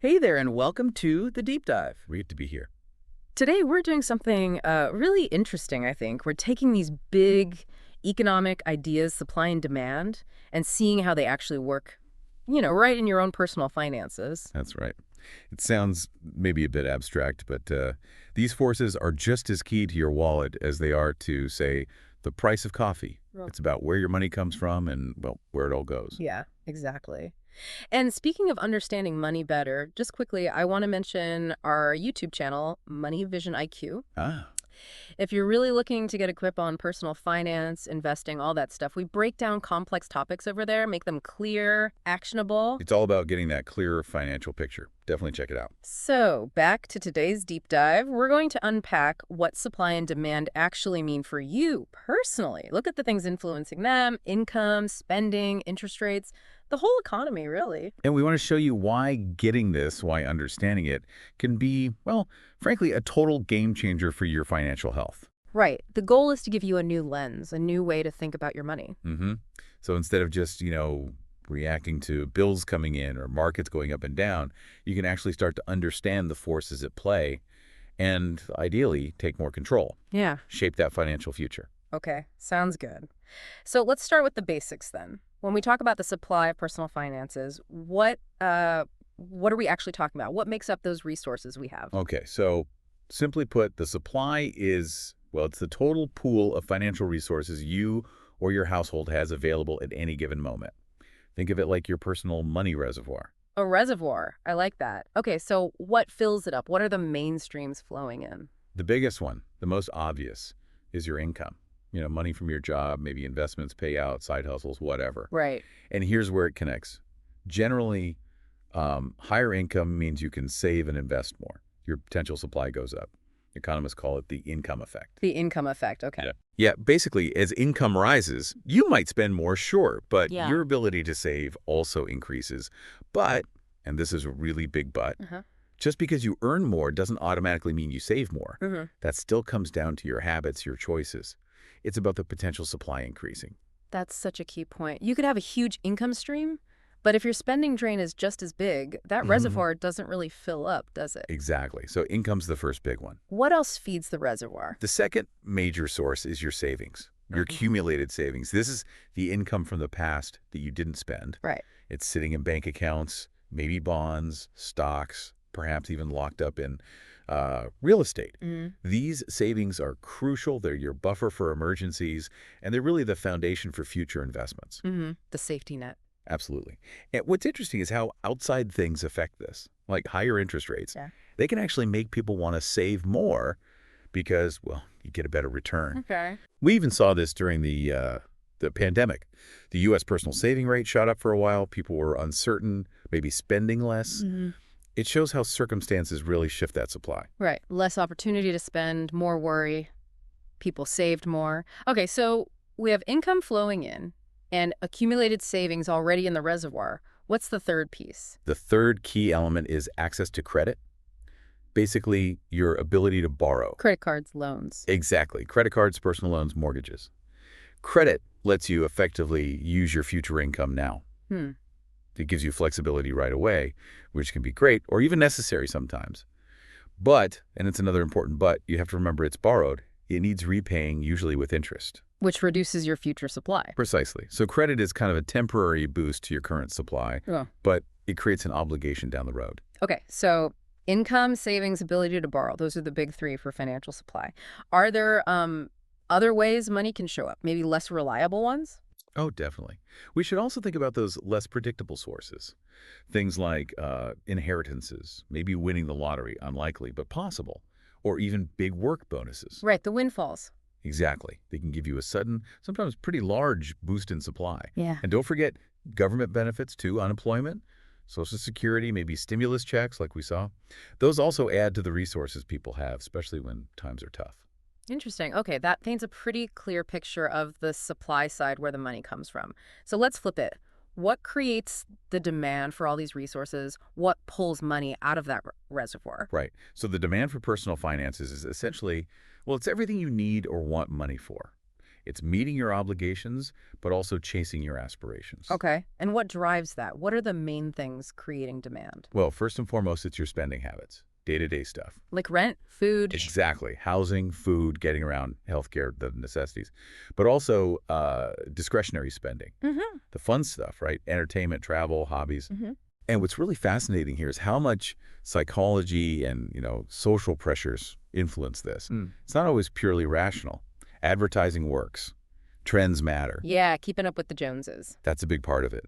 Hey there, and welcome to the Deep Dive. Great to be here. Today, we're doing something really interesting, I think. We're taking these big economic ideas, supply and demand, and seeing how they actually work, right in your own personal finances. That's right. It sounds maybe a bit abstract, but these forces are just as key to your wallet as they are to, say, the price of coffee. Well, It's about where your money comes from and, well, where it all goes. yeah, exactly. And speaking of understanding money better, just quickly, I want to mention our YouTube channel, Money Vision IQ. Ah, If you're really looking to get a grip on personal finance, investing, all that stuff, we break down complex topics over there, make them clear, actionable. it's all about getting that clearer financial picture. Definitely check it out. So, back to today's deep dive, we're going to unpack what supply and demand actually mean for you personally. Look at the things influencing them: income, spending, interest rates, the whole economy, really. And we want to show you why getting this, why understanding it, can be, well, frankly, a total game changer for your financial health. Right. The goal is to give you a new lens, a new way to think about your money. Mm-hmm. So instead of just, reacting to bills coming in or markets going up and down, you can actually start to understand the forces at play and ideally take more control, Yeah. shape that financial future. Okay. Sounds good. So, let's start with the basics then. When we talk about the supply of personal finances, what are we actually talking about? What makes up those resources we have? Okay, so simply put, the supply is, well, it's the total pool of financial resources you or your household has available at any given moment. Think of it like your personal money reservoir. A reservoir. I like that. Okay, so what fills it up? What are the main streams flowing in? The biggest one, the most obvious, is your income. Money from your job, maybe investments, payouts, side hustles, whatever. Right. And here's where it connects. Generally, higher income means you can save and invest more. Your potential supply goes up. Economists call it the income effect. The income effect. Okay. Yeah, basically, as income rises, you might spend more, sure, but Yeah. your ability to save also increases. But, and this is a really big but, Uh-huh. just because you earn more doesn't automatically mean you save more. Mm-hmm. That still comes down to your habits, your choices. It's about the potential supply increasing. That's such a key point. You could have a huge income stream, but if your spending drain is just as big, that reservoir doesn't really fill up, does it? Exactly. So income's the first big one. What else feeds the reservoir? The second major source is your savings, your accumulated savings. This is the income from the past that you didn't spend. Right. It's sitting in bank accounts, maybe bonds, stocks, perhaps even locked up in real estate. Mm-hmm. These savings are crucial. They're your buffer for emergencies, and they're really the foundation for future investments. Mm-hmm. The safety net. Absolutely. And what's interesting is how outside things affect this, like higher interest rates. Yeah. They can actually make people want to save more because, well, you get a better return. Okay. We even saw this during the pandemic. The U.S. personal saving rate shot up for a while. People were uncertain, maybe spending less. Mm-hmm. It shows how circumstances really shift that supply. Right. Less opportunity to spend, more worry. People saved more. Okay, so we have income flowing in and accumulated savings already in the reservoir. What's the third piece? The third key element is access to credit. Basically, your ability to borrow. Credit cards, loans. Exactly. Credit cards, personal loans, mortgages. Credit lets you effectively use your future income now. Hmm. It gives you flexibility right away, which can be great or even necessary sometimes. But, and it's another important but, you have to remember it's borrowed. It needs repaying, usually with interest. Which reduces your future supply. Precisely. So credit is kind of a temporary boost to your current supply, Oh. but it creates an obligation down the road. Okay, so income, savings, ability to borrow. Those are the big three for financial supply. Are there other ways money can show up? Maybe less reliable ones? Oh, definitely. We should also think about those less predictable sources. Things like inheritances, maybe winning the lottery, unlikely, but possible, or even big work bonuses. Right, the windfalls. Exactly. They can give you a sudden, sometimes pretty large boost in supply. Yeah. And don't forget government benefits too, unemployment, Social Security, maybe stimulus checks like we saw. Those also add to the resources people have, especially when times are tough. Interesting. Okay, that paints a pretty clear picture of the supply side where the money comes from. So let's flip it. What creates the demand for all these resources? What pulls money out of that reservoir? Right. So the demand for personal finances is essentially, well, it's everything you need or want money for. It's meeting your obligations, but also chasing your aspirations. Okay. And what drives that? What are the main things creating demand? Well, first and foremost, it's your spending habits, day-to-day stuff. Like rent, food? Exactly. Housing, food, getting around, healthcare, the necessities. But also discretionary spending. Mm-hmm. The fun stuff, right? Entertainment, travel, hobbies. Mm-hmm. And what's really fascinating here is how much psychology and, social pressures influence this. It's not always purely rational. Advertising works. Trends matter. Yeah, keeping up with the Joneses. That's a big part of it.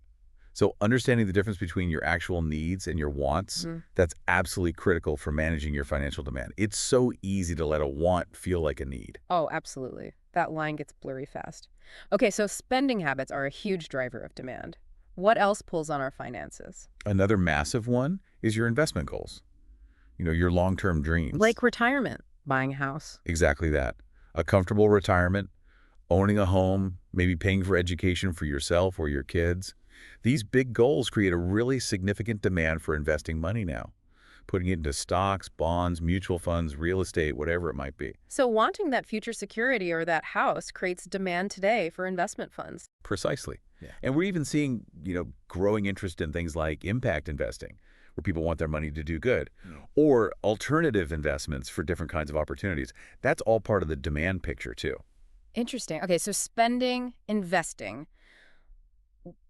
So understanding the difference between your actual needs and your wants, that's absolutely critical for managing your financial demand. It's so easy to let a want feel like a need. Oh, absolutely. That line gets blurry fast. Okay, so spending habits are a huge driver of demand. What else pulls on our finances? Another massive one is your investment goals. Your long-term dreams. Like retirement, buying a house. Exactly that. A comfortable retirement, owning a home, maybe paying for education for yourself or your kids. These big goals create a really significant demand for investing money now, putting it into stocks, bonds, mutual funds, real estate, whatever it might be. So wanting that future security or that house creates demand today for investment funds. Precisely. Yeah. And we're even seeing, growing interest in things like impact investing, where people want their money to do good, or alternative investments for different kinds of opportunities. That's all part of the demand picture, too. Interesting. Okay, so spending, investing.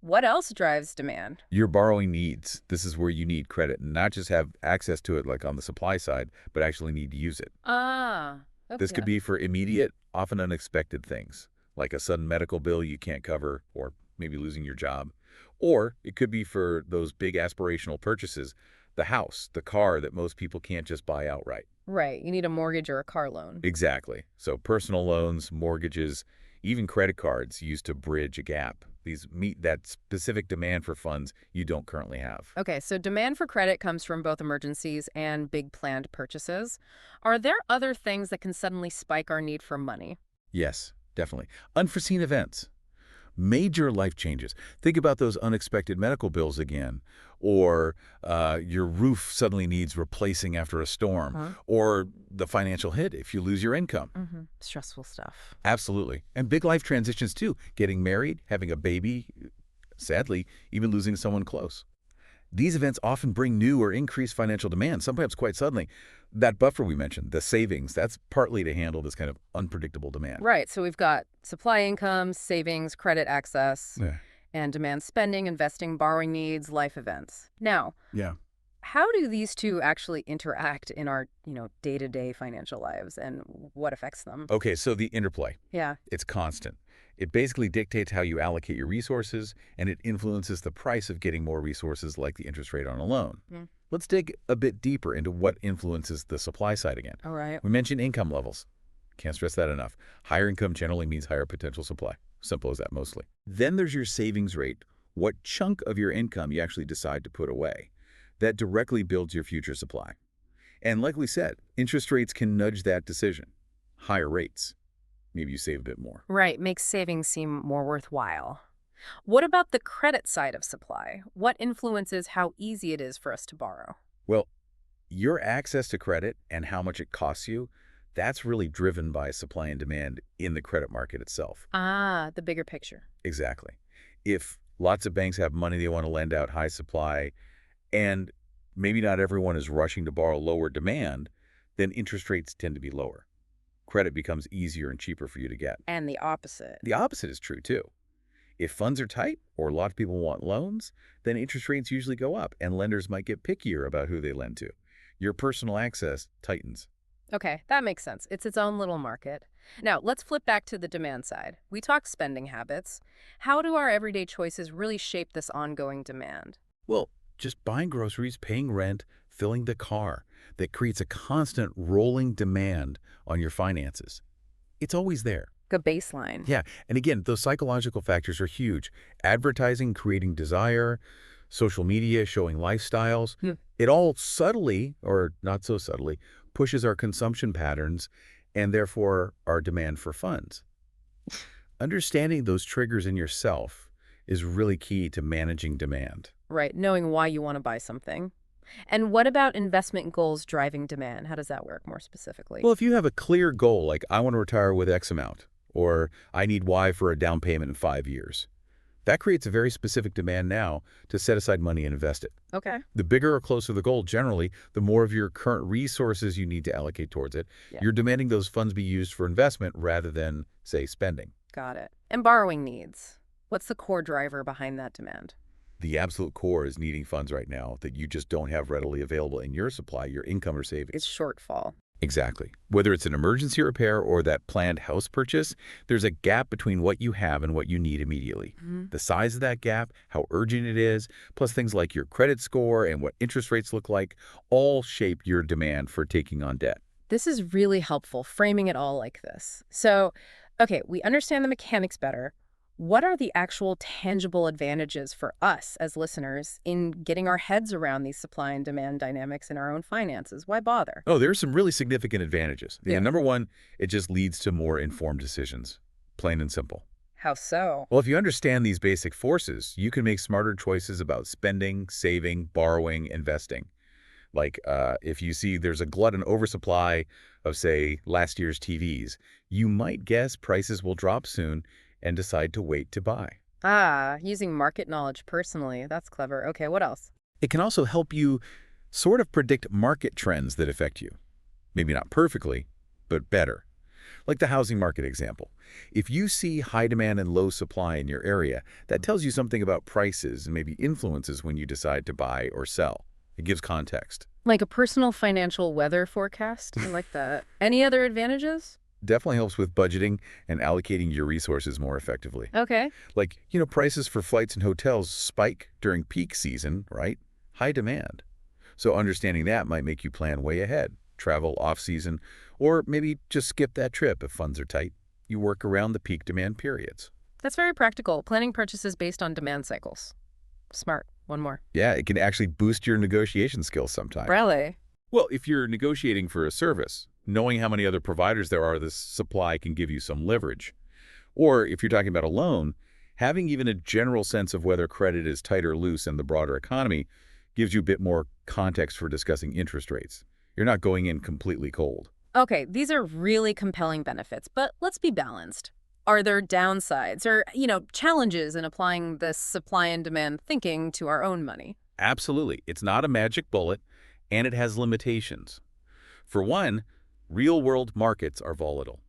What else drives demand? Your borrowing needs. This is where you need credit, and not just have access to it like on the supply side, but actually need to use it. Ah, okay. This could be for immediate, often unexpected things, like a sudden medical bill you can't cover, or maybe losing your job. Or it could be for those big aspirational purchases, the house, the car that most people can't just buy outright. Right, you need a mortgage or a car loan. Exactly. So personal loans, mortgages, even credit cards used to bridge a gap. These meet that specific demand for funds you don't currently have. Okay, so demand for credit comes from both emergencies and big planned purchases. Are there other things that can suddenly spike our need for money? Yes, definitely. Unforeseen events. Major life changes. Think about those unexpected medical bills again, or your roof suddenly needs replacing after a storm, or the financial hit if you lose your income. Stressful stuff. Absolutely. And big life transitions too. Getting married, having a baby, sadly, even losing someone close. These events often bring new or increased financial demand, sometimes quite suddenly. That buffer we mentioned, the savings, that's partly to handle this kind of unpredictable demand. Right, so we've got supply income, savings, credit access, Yeah. and demand spending, investing, borrowing needs, life events. Now, Yeah. how do these two actually interact in our, day-to-day financial lives, and what affects them? Okay, so the interplay, Yeah. it's constant. It basically dictates how you allocate your resources, and it influences the price of getting more resources like the interest rate on a loan. Let's dig a bit deeper into what influences the supply side again. All right. We mentioned income levels. Can't stress that enough. Higher income generally means higher potential supply. Simple as that mostly. Then there's your savings rate, what chunk of your income you actually decide to put away. That directly builds your future supply. And like we said, interest rates can nudge that decision. Higher rates. Maybe you save a bit more. Right, makes savings seem more worthwhile. What about the credit side of supply? What influences how easy it is for us to borrow? Well, your access to credit and how much it costs you, that's really driven by supply and demand in the credit market itself. Ah, the bigger picture. Exactly. If lots of banks have money they want to lend out high supply, and maybe not everyone is rushing to borrow lower demand, then interest rates tend to be lower. Credit becomes easier and cheaper for you to get. And the opposite. The opposite is true, too. If funds are tight or a lot of people want loans, then interest rates usually go up and lenders might get pickier about who they lend to. Your personal access tightens. Okay, that makes sense. It's its own little market. Now, let's flip back to the demand side. We talked spending habits. How do our everyday choices really shape this ongoing demand? Well, just buying groceries, paying rent, filling the car, that creates a constant rolling demand on your finances. It's always there. A baseline. Yeah, and again, those psychological factors are huge. Advertising creating desire, social media showing lifestyles. It all subtly, or not so subtly, pushes our consumption patterns and therefore our demand for funds. Understanding those triggers in yourself is really key to managing demand. Right, knowing why you want to buy something. And what about investment goals driving demand? How does that work more specifically? Well, if you have a clear goal, like I want to retire with X amount, or I need Y for a down payment in 5 years. That creates a very specific demand now to set aside money and invest it. Okay. The bigger or closer the goal, generally, the more of your current resources you need to allocate towards it. Yeah. You're demanding those funds be used for investment rather than, say, spending. Got it. And borrowing needs. What's the core driver behind that demand? The absolute core is needing funds right now that you just don't have readily available in your supply, your income or savings. It's shortfall. Exactly. Whether it's an emergency repair or that planned house purchase, there's a gap between what you have and what you need immediately. The size of that gap, how urgent it is, plus things like your credit score and what interest rates look like, all shape your demand for taking on debt. This is really helpful, framing it all like this. So, okay, we understand the mechanics better. What are the actual tangible advantages for us as listeners in getting our heads around these supply and demand dynamics in our own finances? Why bother? Oh, there's some really significant advantages. Yeah. Number one, it just leads to more informed decisions, plain and simple. How so? Well, if you understand these basic forces, you can make smarter choices about spending, saving, borrowing, investing. Like if you see there's a glut and oversupply of, say, last year's TVs, you might guess prices will drop soon and decide to wait to buy. Ah, using market knowledge personally. That's clever. Okay, what else? It can also help you sort of predict market trends that affect you. Maybe not perfectly, but better. Like the housing market example. If you see high demand and low supply in your area, that tells you something about prices and maybe influences when you decide to buy or sell. It gives context. Like a personal financial weather forecast? I like that. Any other advantages? Definitely helps with budgeting and allocating your resources more effectively. Okay. Like, prices for flights and hotels spike during peak season, right? High demand. So understanding that might make you plan way ahead, travel off-season, or maybe just skip that trip if funds are tight. You work around the peak demand periods. That's very practical. Planning purchases based on demand cycles. Smart. One more. Yeah, it can actually boost your negotiation skills sometimes. Really? Well, if you're negotiating for a service, knowing how many other providers there are, this supply can give you some leverage. Or if you're talking about a loan, having even a general sense of whether credit is tight or loose in the broader economy gives you a bit more context for discussing interest rates. You're not going in completely cold. Okay, these are really compelling benefits, but let's be balanced. Are there downsides or, challenges in applying this supply and demand thinking to our own money? Absolutely. It's not a magic bullet, and it has limitations. For one, real-world markets are volatile.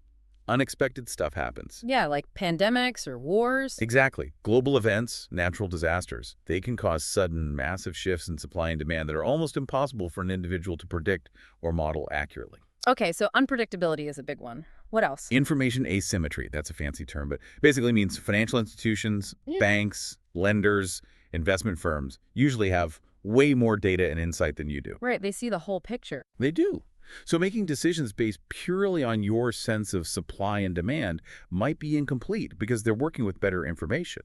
Unexpected stuff happens. Yeah, like pandemics or wars. Exactly. Global events, natural disasters, they can cause sudden, massive shifts in supply and demand that are almost impossible for an individual to predict or model accurately. Okay, so unpredictability is a big one. What else? Information asymmetry, that's a fancy term, but basically means financial institutions, banks, lenders, investment firms usually have way more data and insight than you do. Right, they see the whole picture. They do. So making decisions based purely on your sense of supply and demand might be incomplete because they're working with better information.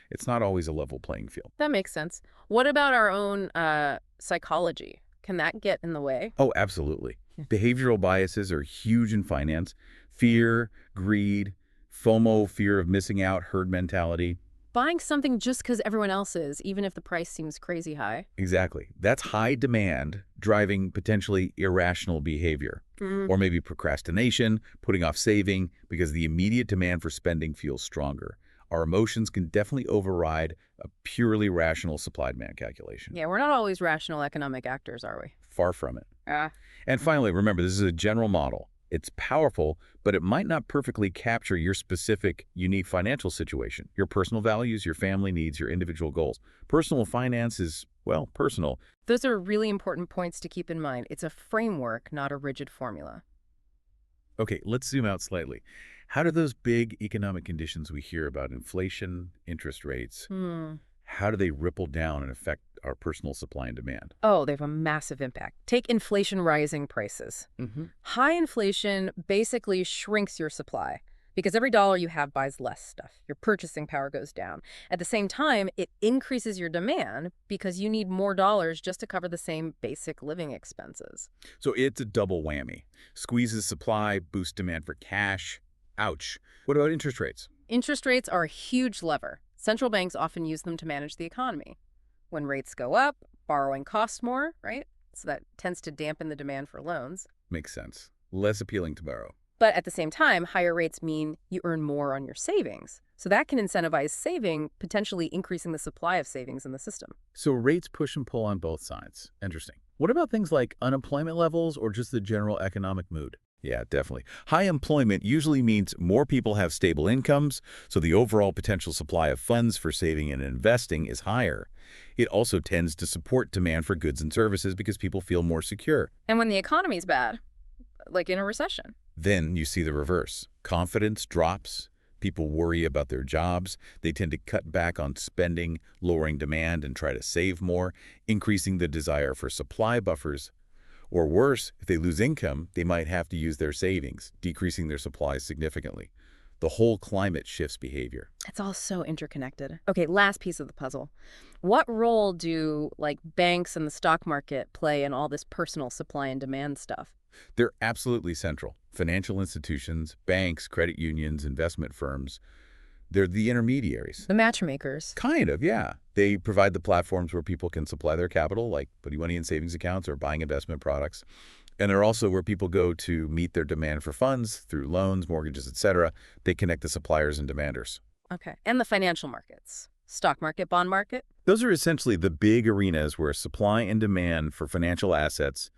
It's not always a level playing field. That makes sense. What about our own psychology? Can that get in the way? Oh, absolutely. Behavioral biases are huge in finance. Fear, greed, FOMO, fear of missing out, herd mentality. Buying something just because everyone else is, even if the price seems crazy high. Exactly. That's high demand driving potentially irrational behavior. Or maybe procrastination, putting off saving because the immediate demand for spending feels stronger. Our emotions can definitely override a purely rational supply-demand calculation. Yeah, we're not always rational economic actors, are we? Far from it. And finally, remember, this is a general model. It's powerful, but it might not perfectly capture your specific, unique financial situation, your personal values, your family needs, your individual goals. Personal finance is, well, personal. Those are really important points to keep in mind. It's a framework, not a rigid formula. Okay, let's zoom out slightly. How do those big economic conditions we hear about, inflation, interest rates, how do they ripple down and affect our personal supply and demand? Oh, they have a massive impact. Take inflation, rising prices. High inflation basically shrinks your supply because every dollar you have buys less stuff. Your purchasing power goes down. At the same time, it increases your demand because you need more dollars just to cover the same basic living expenses. So it's a double whammy. Squeezes supply, boosts demand for cash. Ouch. What about interest rates? Interest rates are a huge lever. Central banks often use them to manage the economy. When rates go up, borrowing costs more, right? So that tends to dampen the demand for loans. Makes sense. Less appealing to borrow. But at the same time, higher rates mean you earn more on your savings. So that can incentivize saving, potentially increasing the supply of savings in the system. So rates push and pull on both sides. Interesting. What about things like unemployment levels or just the general economic mood? Yeah, definitely. High employment usually means more people have stable incomes, so the overall potential supply of funds for saving and investing is higher. It also tends to support demand for goods and services because people feel more secure. And when the economy's bad, like in a recession. Then you see the reverse. Confidence drops. People worry about their jobs. They tend to cut back on spending, lowering demand, and try to save more, increasing the desire for supply buffers. Or worse, if they lose income, they might have to use their savings, decreasing their supplies significantly. The whole climate shifts behavior. It's all so interconnected. Okay, last piece of the puzzle. What role do banks and the stock market play in all this personal supply and demand stuff? They're absolutely central. Financial institutions, banks, credit unions, investment firms, they're the intermediaries. The matchmakers. Kind of, yeah. They provide the platforms where people can supply their capital, like putting money in savings accounts or buying investment products. And they're also where people go to meet their demand for funds through loans, mortgages, etc. They connect the suppliers and demanders. Okay. And the financial markets. Stock market, bond market? Those are essentially the big arenas where supply and demand for financial assets,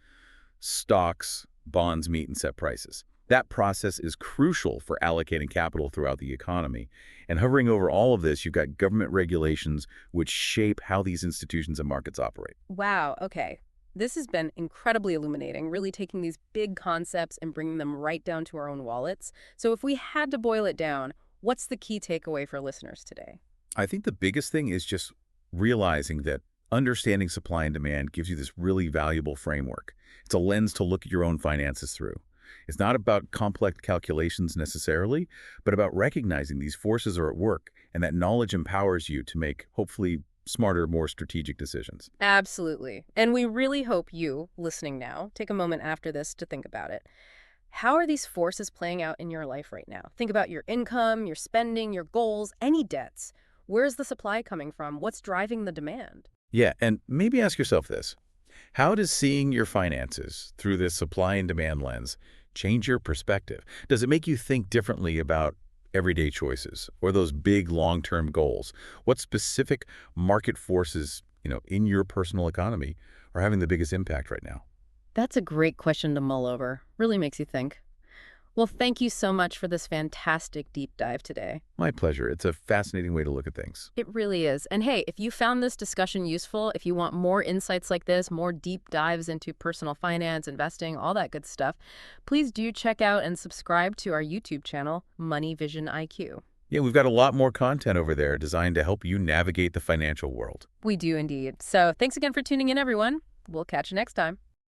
stocks, bonds meet and set prices. That process is crucial for allocating capital throughout the economy. And hovering over all of this, you've got government regulations which shape how these institutions and markets operate. Wow, okay. This has been incredibly illuminating, really taking these big concepts and bringing them right down to our own wallets. So if we had to boil it down, what's the key takeaway for listeners today? I think the biggest thing is just realizing that understanding supply and demand gives you this really valuable framework. It's a lens to look at your own finances through. It's not about complex calculations necessarily, but about recognizing these forces are at work, and that knowledge empowers you to make, hopefully, smarter, more strategic decisions. Absolutely. And we really hope you, listening now, take a moment after this to think about it. How are these forces playing out in your life right now? Think about your income, your spending, your goals, any debts. Where's the supply coming from? What's driving the demand? Yeah, and maybe ask yourself this. How does seeing your finances through this supply and demand lens change your perspective? Does it make you think differently about everyday choices or those big long-term goals? What specific market forces, in your personal economy are having the biggest impact right now? That's a great question to mull over. Really makes you think. Well, thank you so much for this fantastic deep dive today. My pleasure. It's a fascinating way to look at things. It really is. And hey, if you found this discussion useful, if you want more insights like this, more deep dives into personal finance, investing, all that good stuff, please do check out and subscribe to our YouTube channel, Money Vision IQ. Yeah, we've got a lot more content over there designed to help you navigate the financial world. We do indeed. So thanks again for tuning in, everyone. We'll catch you next time.